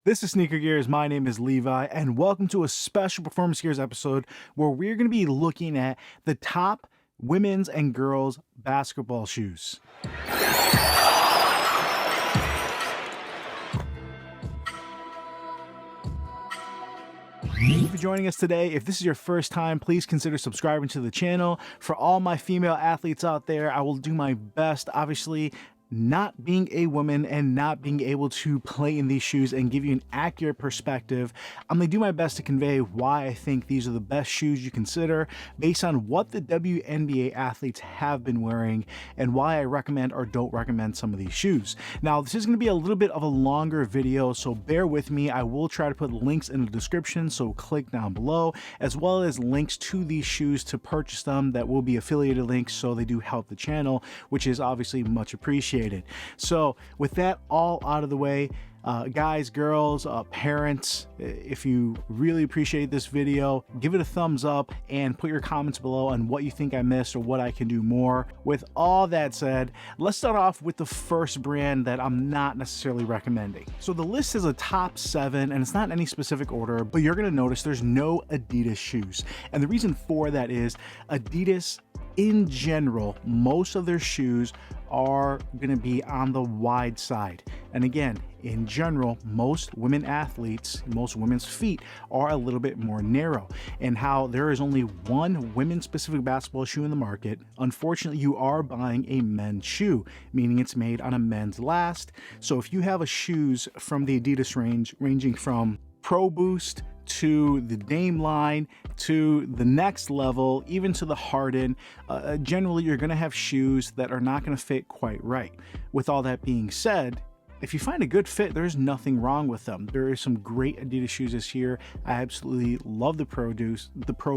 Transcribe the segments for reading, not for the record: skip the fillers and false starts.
This is Sneaker Gears. My name is Levi, and welcome to a special Performance Gears episode where we're going to be looking at the top women's and girls basketball shoes. Thank you for joining us today. If this is your first time, please consider subscribing to the channel. For all my female athletes out there, I will do my best, obviously, not being a woman and not being able to play in these shoes and give you an accurate perspective. I'm going to do my best to convey why I think these are the best shoes you consider based on what the WNBA athletes have been wearing and why I recommend or don't recommend some of these shoes. Now, this is going to be a little bit of a longer video, so bear with me. I will try to put links in the description, so click down below, as well as links to these shoes to purchase them that will be affiliated links, so they do help the channel, which is obviously much appreciated. So with that all out of the way, guys, girls, parents, if you really appreciate this video, give it a thumbs up and put your comments below on what you think I missed or what I can do more. With all that said, let's start off with the first brand that I'm not necessarily recommending. So the list is a top 7 and it's not in any specific order, but you're gonna notice there's no Adidas shoes. And the reason for that is Adidas, in general, most of their shoes are going to be on the wide side. And again, in general, most women athletes, most women's feet are a little bit more narrow. And how there is only one women's specific basketball shoe in the market, unfortunately, you are buying a men's shoe, meaning it's made on a men's last. So if you have a shoes from the Adidas range, ranging from Pro Boost to the Dame line, to the next level, even to the Harden, generally you're going to have shoes that are not going to fit quite right. With all that being said, if you find a good fit, there's nothing wrong with them. There is some great Adidas shoes this year. I absolutely love the Pro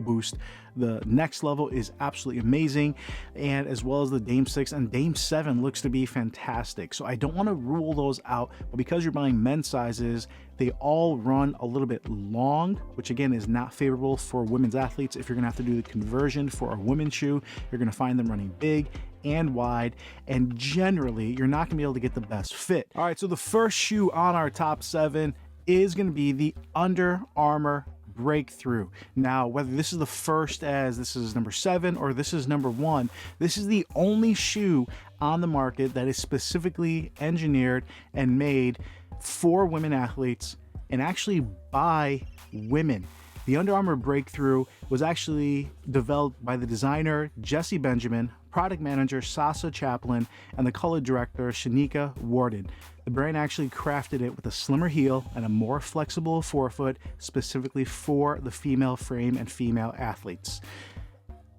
Boost. The next level is absolutely amazing, and as well as the Dame 6 and Dame 7 looks to be fantastic. So I don't want to rule those out, but because you're buying men's sizes, they all run a little bit long, which again is not favorable for women's athletes. If you're gonna have to do the conversion for a women's shoe, you're gonna find them running big and wide, and generally you're not gonna be able to get the best fit. All right, so the first shoe on our top 7 is gonna be the Under Armour Break Thru. Now, whether this is the first, as this is number 7, or this is number 1, this is the only shoe on the market that is specifically engineered and made for women athletes and actually by women. The Under Armour Break Thru was actually developed by the designer Jesse Benjamin, product manager Sasha Chaplin, and the color director Shanika Warden. The brand actually crafted it with a slimmer heel and a more flexible forefoot specifically for the female frame and female athletes.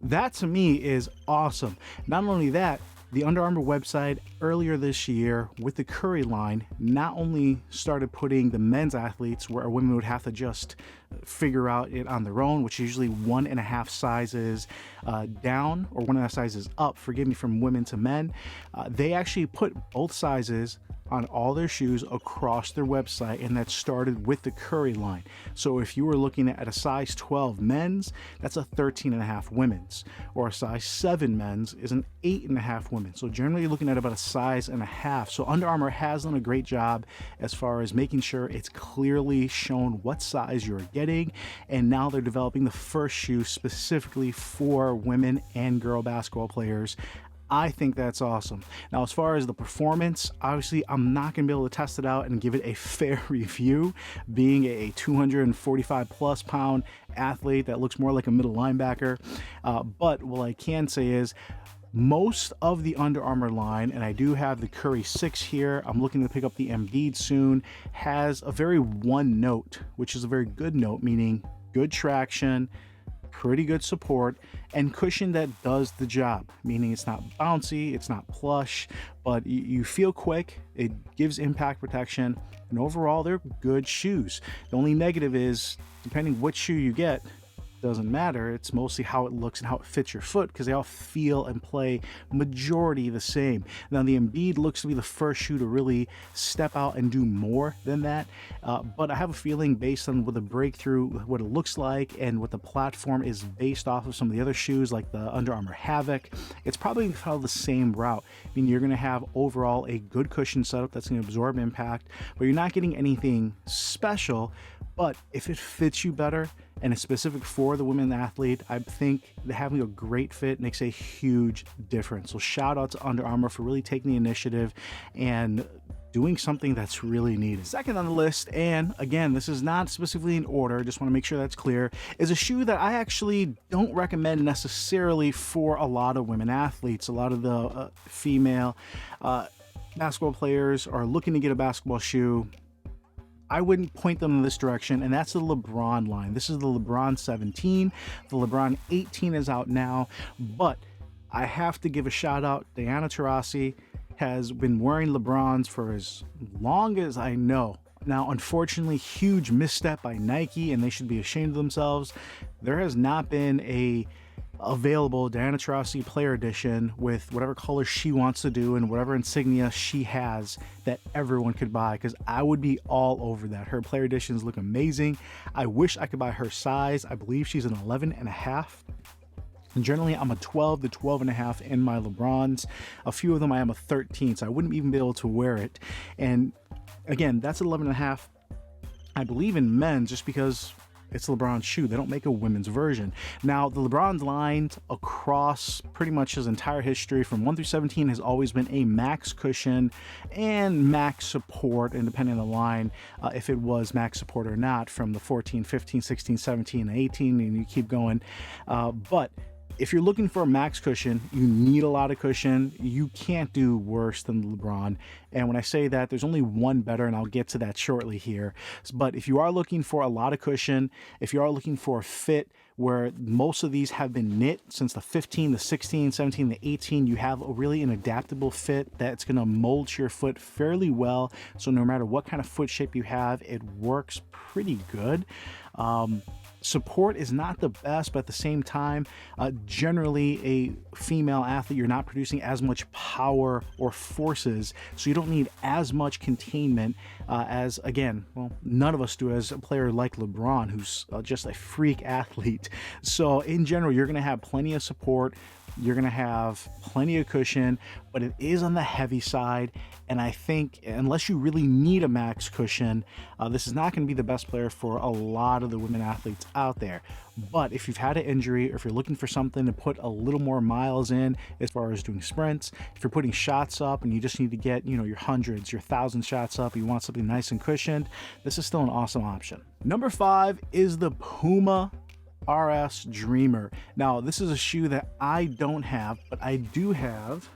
That to me is awesome. Not only that, the Under Armour website earlier this year with the Curry line not only started putting the men's athletes where women would have to just figure out it on their own, which is usually 1.5 sizes down or 1.5 sizes up, forgive me, from women to men. They actually put both sizes on all their shoes across their website, and that started with the Curry line. So if you were looking at a size 12 men's, that's a 13.5 women's, or a size 7 men's is an 8.5 women's. So generally you're looking at about a size and a half. So Under Armour has done a great job as far as making sure it's clearly shown what size you're getting, and now they're developing the first shoe specifically for women and girl basketball players. I think that's awesome. Now, as far as the performance, obviously I'm not going to be able to test it out and give it a fair review, being a 245 plus pound athlete that looks more like a middle linebacker. But what I can say is most of the Under Armour line, and I do have the Curry 6 here, I'm looking to pick up the Embiid soon, has a very one note, which is a very good note, meaning good traction, pretty good support, and cushion that does the job, meaning it's not bouncy, it's not plush, but you feel quick, it gives impact protection, and overall they're good shoes. The only negative is, depending which shoe you get, doesn't matter. It's mostly how it looks and how it fits your foot, because they all feel and play majority the same. Now the Embiid looks to be the first shoe to really step out and do more than that, but I have a feeling, based on what the Break Thru, what it looks like and what the platform is based off of some of the other shoes like the Under Armour Havoc, it's probably going to follow the same route. I mean, you're going to have overall a good cushion setup that's going to absorb impact, but you're not getting anything special. But if it fits you better and it's specific for the women athlete, I think that having a great fit makes a huge difference. So shout out to Under Armour for really taking the initiative and doing something that's really needed. Second on the list, and again, this is not specifically in order, just want to make sure that's clear, is a shoe that I actually don't recommend necessarily for a lot of women athletes. A lot of the female basketball players are looking to get a basketball shoe. I wouldn't point them in this direction, and that's the Lebron line. This is the Lebron 17. The Lebron 18 is out now, but I have to give a shout out. Diana Taurasi has been wearing Lebrons for as long as I know. Now, unfortunately, huge misstep by Nike, and they should be ashamed of themselves. There has not been a available Diana Taurasi Player Edition with whatever color she wants to do and whatever insignia she has that everyone could buy, because I would be all over that. Her Player Editions look amazing. I wish I could buy her size. I believe she's an 11.5. And generally, I'm a 12 to 12.5 in my Lebrons. A few of them I am a 13, so I wouldn't even be able to wear it. And again, that's 11.5. I believe in men's just because it's LeBron's shoe. They don't make a women's version. Now, the LeBron's line across pretty much his entire history from 1 through 17 has always been a max cushion and max support, and depending on the line, if it was max support or not, from the 14, 15, 16, 17, 18, and you keep going. But if you're looking for a max cushion, you need a lot of cushion. You can't do worse than LeBron. And when I say that, there's only one better, and I'll get to that shortly here. But if you are looking for a lot of cushion, if you are looking for a fit where most of these have been knit since the 15, the 16, 17, the 18, you have really an adaptable fit that's going to mold to your foot fairly well. So no matter what kind of foot shape you have, it works pretty good. Support is not the best, but at the same time, generally a female athlete, you're not producing as much power or forces, so you don't need as much containment as, again, well, none of us do as a player like LeBron, who's just a freak athlete. So in general, you're going to have plenty of support. You're going to have plenty of cushion, but it is on the heavy side. And I think unless you really need a max cushion, this is not going to be the best player for a lot of the women athletes out there. But if you've had an injury, or if you're looking for something to put a little more miles in as far as doing sprints, if you're putting shots up and you just need to get, your hundreds, your 1,000 shots up, you want something nice and cushioned, this is still an awesome option. Number 5 is the Puma RS Dreamer. Now, this is a shoe that I don't have, but I do have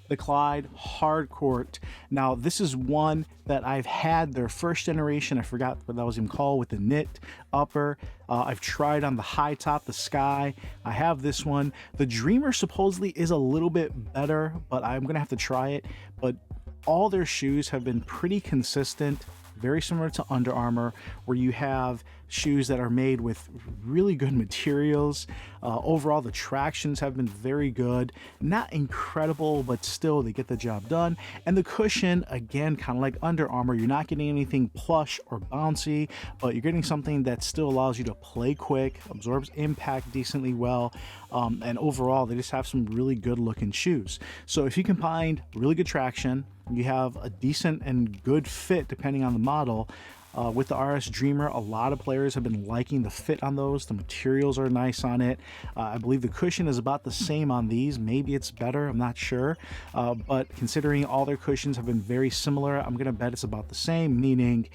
the Clyde Hardcourt. Now, this is one that I've had their first generation. I forgot what that was even called, with the knit upper. I've tried on the high top, the Sky. I have this one. The Dreamer supposedly is a little bit better, but I'm gonna have to try it. But all their shoes have been pretty consistent, very similar to Under Armour, where you have shoes that are made with really good materials. Overall, the tractions have been very good. Not incredible, but still they get the job done. And the cushion, again, kind of like Under Armour, you're not getting anything plush or bouncy, but you're getting something that still allows you to play quick, absorbs impact decently well, and overall, they just have some really good looking shoes. So if you combine really good traction, you have a decent and good fit depending on the model. With the RS Dreamer, a lot of players have been liking the fit on those. The materials are nice on it. I believe the cushion is about the same on these. Maybe it's better, I'm not sure. But considering all their cushions have been very similar, I'm gonna bet it's about the same, meaning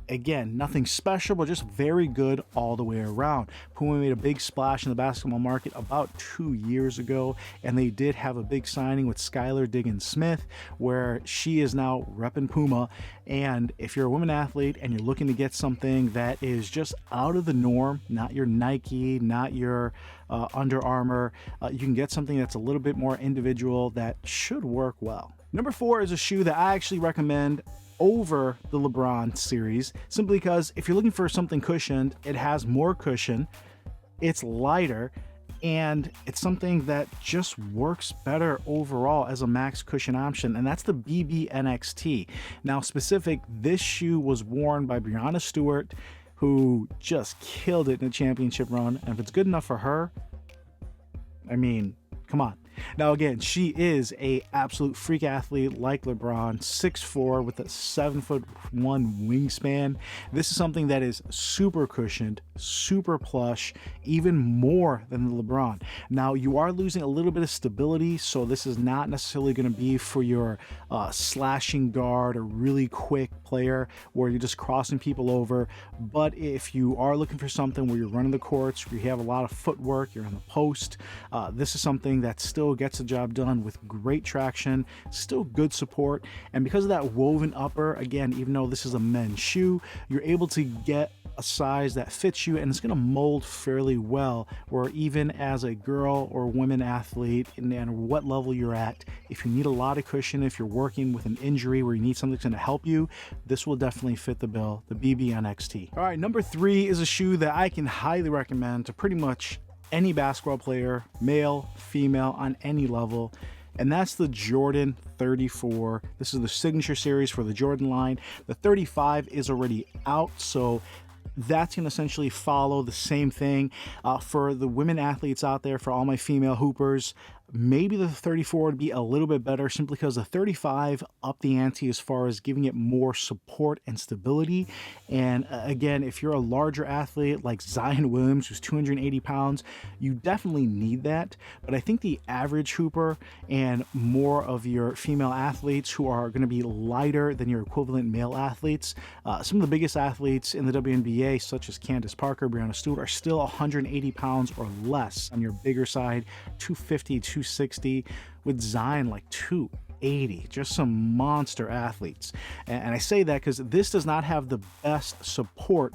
again, nothing special, but just very good all the way around. Puma made a big splash in the basketball market about 2 years ago, and they did have a big signing with Skylar Diggins-Smith, where she is now repping Puma. And if you're a women athlete and you're looking to get something that is just out of the norm, not your Nike, not your Under Armour, you can get something that's a little bit more individual that should work well. Number 4 is a shoe that I actually recommend over the Lebron series, simply because if you're looking for something cushioned, it has more cushion, it's lighter, and it's something that just works better overall as a max cushion option, and that's the BB NXT. Now, this shoe was worn by Breanna Stewart, who just killed it in the championship run, and if it's good enough for her, I mean, come on. Now, again, she is a absolute freak athlete like LeBron, 6'4" with a 7'1" wingspan. This is something that is super cushioned, super plush, even more than the LeBron. Now, you are losing a little bit of stability, so this is not necessarily going to be for your slashing guard or really quick player where you're just crossing people over. But if you are looking for something where you're running the courts, where you have a lot of footwork, you're on the post, this is something that still gets the job done with great traction, still good support. And because of that woven upper, again, even though this is a men's shoe, you're able to get a size that fits you, and it's going to mold fairly well, where even as a girl or woman athlete, and what level you're at, if you need a lot of cushion, if you're working with an injury where you need something that's going to help you, this will definitely fit the bill, the BB NXT. All right, number 3 is a shoe that I can highly recommend to pretty much any basketball player, male, female, on any level, and that's the Jordan 34. This is the signature series for the Jordan line. The 35 is already out, so that's going to essentially follow the same thing. For the women athletes out there, for all my female hoopers, maybe the 34 would be a little bit better, simply because the 35 upped the ante as far as giving it more support and stability. And again, if you're a larger athlete like Zion Williams, who's 280 pounds, you definitely need that. But I think the average hooper and more of your female athletes who are going to be lighter than your equivalent male athletes, some of the biggest athletes in the WNBA, such as Candace Parker, Breanna Stewart, are still 180 pounds or less on your bigger side, 250, 260, with Zion like 280. Just some monster athletes. And I say that because this does not have the best support,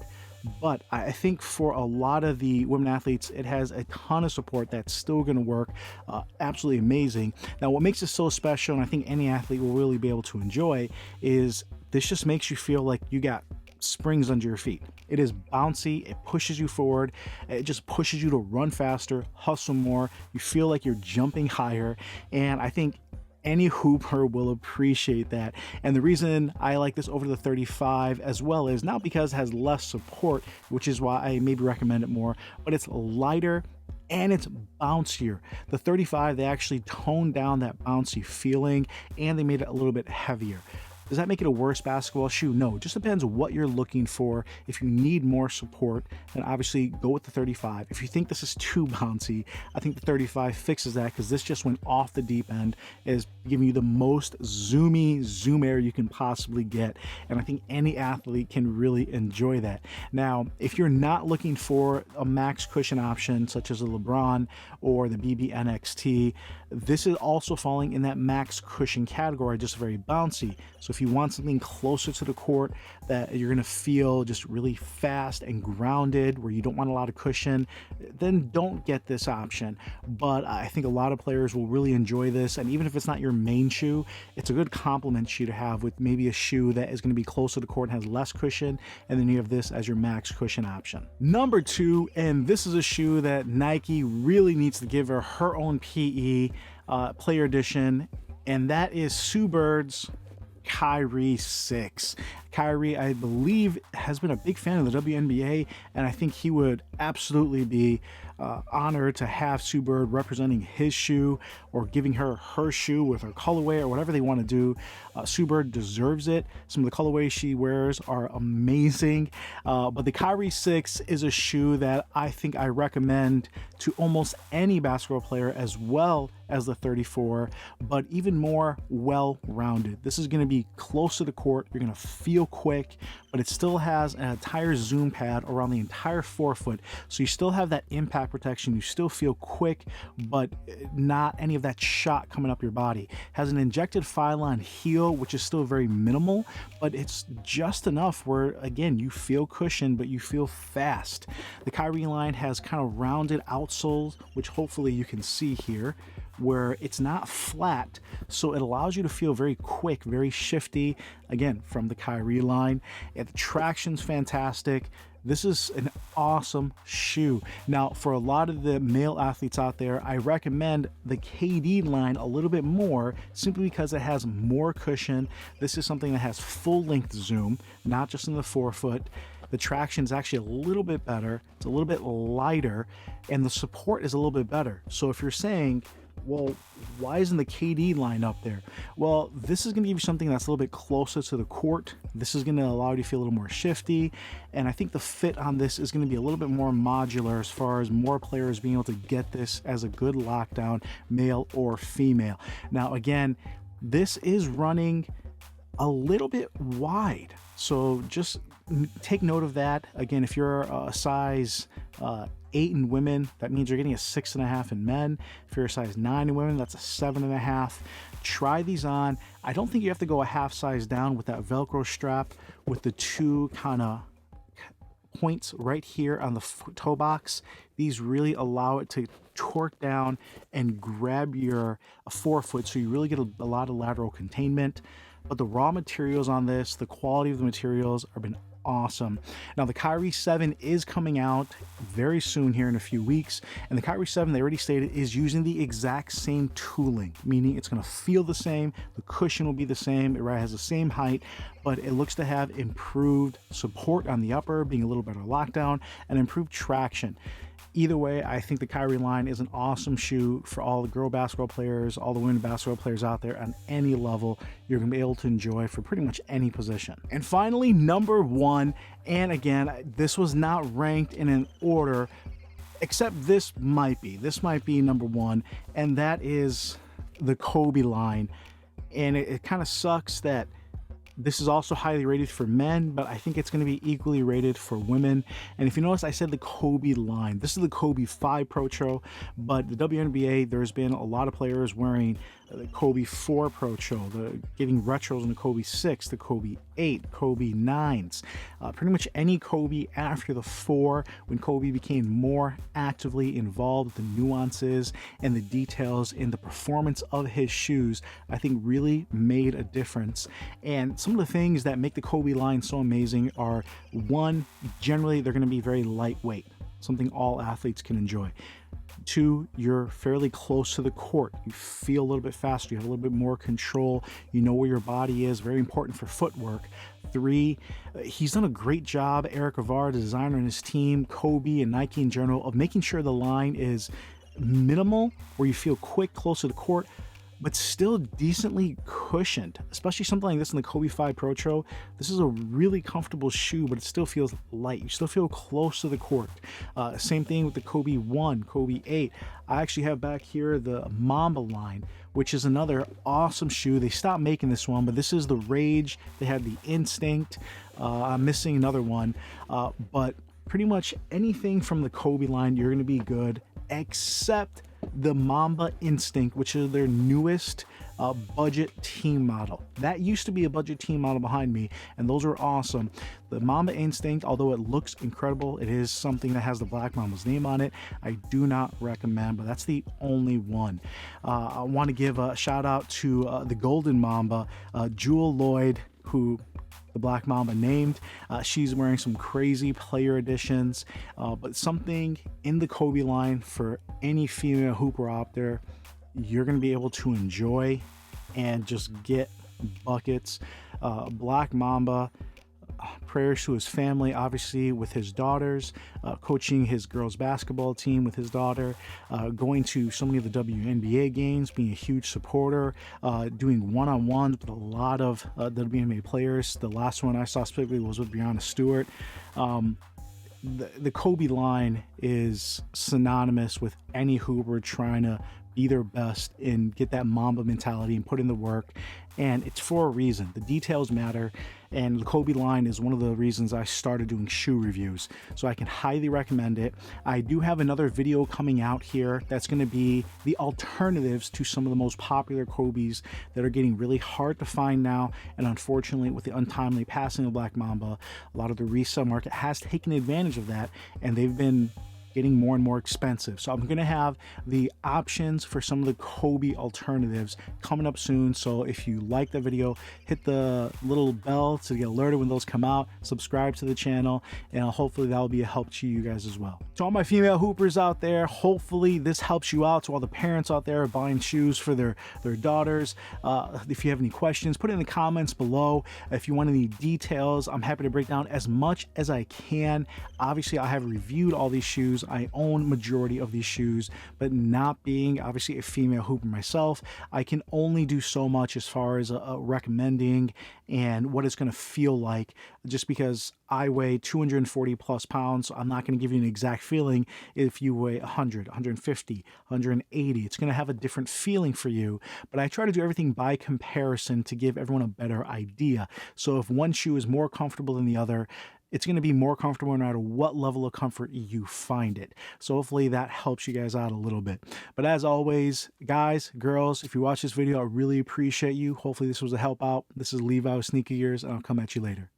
but I think for a lot of the women athletes, it has a ton of support that's still going to work absolutely amazing. Now, what makes it so special, and I think any athlete will really be able to enjoy, is this just makes you feel like you got springs under your feet. It is bouncy, it pushes you forward, it just pushes you to run faster, hustle more, you feel like you're jumping higher, and I think any hooper will appreciate that. And the reason I like this over the 35 as well is not because it has less support, which is why I maybe recommend it more, but it's lighter and it's bouncier. The 35, they actually toned down that bouncy feeling and they made it a little bit heavier. Does that make it a worse basketball shoe? No, it just depends on what you're looking for. If you need more support, then obviously go with the 35. If you think this is too bouncy, I think the 35 fixes that, because this just went off the deep end, is giving you the most zoomy zoom air you can possibly get. And I think any athlete can really enjoy that. Now, if you're not looking for a max cushion option, such as a LeBron or the BB NXT, this is also falling in that max cushion category, just very bouncy. So if you want something closer to the court that you're going to feel just really fast and grounded, where you don't want a lot of cushion, then don't get this option. But I think a lot of players will really enjoy this, and even if it's not your main shoe, it's a good complement shoe to have with maybe a shoe that is going to be closer to the court and has less cushion, and then you have this as your max cushion option. Number 2, and this is a shoe that Nike really needs to give her own PE player edition, and that is Sue Bird's Kyrie 6. Kyrie, I believe, has been a big fan of the WNBA, and I think he would absolutely be honored to have Sue Bird representing his shoe or giving her her shoe with her colorway or whatever they want to do. Sue Bird deserves it. Some of the colorways she wears are amazing, but the Kyrie 6 is a shoe that I think I recommend to almost any basketball player, as well as the 34, but even more well-rounded. This is going to be close to the court. You're going to feel quick, but it still has an entire zoom pad around the entire forefoot, so you still have that impact protection. You still feel quick, but not any of that shot coming up your body. Has an injected Phylon heel, which is still very minimal, but it's just enough where, again, you feel cushion, but you feel fast. The Kyrie line has kind of rounded outsoles, which hopefully you can see here. where it's not flat, so it allows you to feel very quick, very shifty, again, from the Kyrie line. And the traction's fantastic. This is an awesome shoe. Now, for a lot of the male athletes out there, I recommend the KD line a little bit more, simply because it has more cushion. This is something that has full length zoom, not just in the forefoot. The traction is actually a little bit better. It's a little bit lighter, and the support is a little bit better. So if you're saying, well, why isn't the KD line up there? Well, this is going to give you something that's a little bit closer to the court. This is going to allow you to feel a little more shifty, and I think the fit on this is going to be a little bit more modular, as far as more players being able to get this as a good lockdown, male or female. Now, again, this is running a little bit wide, so just take note of that. Again, if you're a size 8 in women, that means you're getting a 6.5 in men. If you're a size 9 in women, that's a 7.5. Try these on. I don't think you have to go a half size down with that Velcro strap with the two kind of points right here on the toe box. These really allow it to torque down and grab your forefoot, so you really get a lot of lateral containment. But the raw materials on this, the quality of the materials have been awesome. Now, the Kyrie 7 is coming out very soon, here in a few weeks, and the Kyrie 7, they already stated, is using the exact same tooling, meaning it's going to feel the same, the cushion will be the same, it has the same height, but it looks to have improved support on the upper, being a little better lockdown, and improved traction. Either way, I think the Kyrie line is an awesome shoe for all the girl basketball players, all the women basketball players out there on any level. You're going to be able to enjoy for pretty much any position. And finally, number 1, and again, this was not ranked in an order, except this might be number 1, and that is the Kobe line. And it kind of sucks that this is also highly rated for men, but I think it's going to be equally rated for women. And if you notice, I said the Kobe line. This is the Kobe 5 Pro Show, but the WNBA, there's been a lot of players wearing the Kobe 4 Pro Show, getting retros in the Kobe 6, the Kobe 8, Kobe 9s, pretty much any Kobe after the 4, when Kobe became more actively involved with the nuances and the details in the performance of his shoes, I think really made a difference. And some of the things that make the Kobe line so amazing are, 1, generally they're going to be very lightweight, something all athletes can enjoy. 2, you're fairly close to the court. You feel a little bit faster. You have a little bit more control. You know where your body is. Very important for footwork. 3, he's done a great job, Eric Avar, the designer, and his team, Kobe and Nike in general, of making sure the line is minimal, where you feel quick, close to the court, but still decently cushioned, especially something like this in the Kobe 5 Pro Show. This is a really comfortable shoe, but it still feels light. You still feel close to the court. Same thing with the Kobe 1, Kobe 8. I actually have back here the Mamba line, which is another awesome shoe. They stopped making this one, but this is the Rage. They had the Instinct. I'm missing another one, but pretty much anything from the Kobe line, you're going to be good, except the Mamba Instinct, which is their newest budget team model. That used to be a budget team model behind me, and those are awesome. The Mamba Instinct, although it looks incredible, it is something that has the Black Mamba's name on it. I do not recommend, but that's the only one. I want to give a shout out to the Golden Mamba, Jewel Lloyd, who the Black Mamba named. She's wearing some crazy player editions, but something in the Kobe line for any female hooper out there, you're going to be able to enjoy and just get buckets. Black Mamba, prayers to his family, obviously, with his daughters, coaching his girls basketball team with his daughter, going to so many of the WNBA games, being a huge supporter, doing one-on-ones with a lot of WNBA players. The last one I saw specifically was with Breanna Stewart. The Kobe line is synonymous with any hooper trying to be their best and get that Mamba mentality and put in the work, and it's for a reason. The details matter, and the Kobe line is one of the reasons I started doing shoe reviews, so I can highly recommend it. I do have another video coming out here that's going to be the alternatives to some of the most popular Kobes that are getting really hard to find now, and unfortunately with the untimely passing of Black Mamba, a lot of the resale market has taken advantage of that, and they've been getting more and more expensive. So I'm going to have the options for some of the Kobe alternatives coming up soon. So if you like the video, hit the little bell to get alerted when those come out, subscribe to the channel, and hopefully that will be a help to you guys as well. To all my female hoopers out there, hopefully this helps you out. To all the parents out there buying shoes for their daughters, if you have any questions, put it in the comments below. If you want any details, I'm happy to break down as much as I can. Obviously, I have reviewed all these shoes. I own majority of these shoes, but not being obviously a female hooper myself, I can only do so much as far as recommending and what it's going to feel like, just because I weigh 240 plus pounds. So I'm not going to give you an exact feeling. If you weigh 100, 150, 180, it's going to have a different feeling for you. But I try to do everything by comparison to give everyone a better idea. So if one shoe is more comfortable than the other, it's going to be more comfortable no matter what level of comfort you find it. So hopefully that helps you guys out a little bit. But as always, guys, girls, if you watch this video, I really appreciate you. Hopefully this was a help out. This is Levi with Sneaker Years, and I'll come at you later.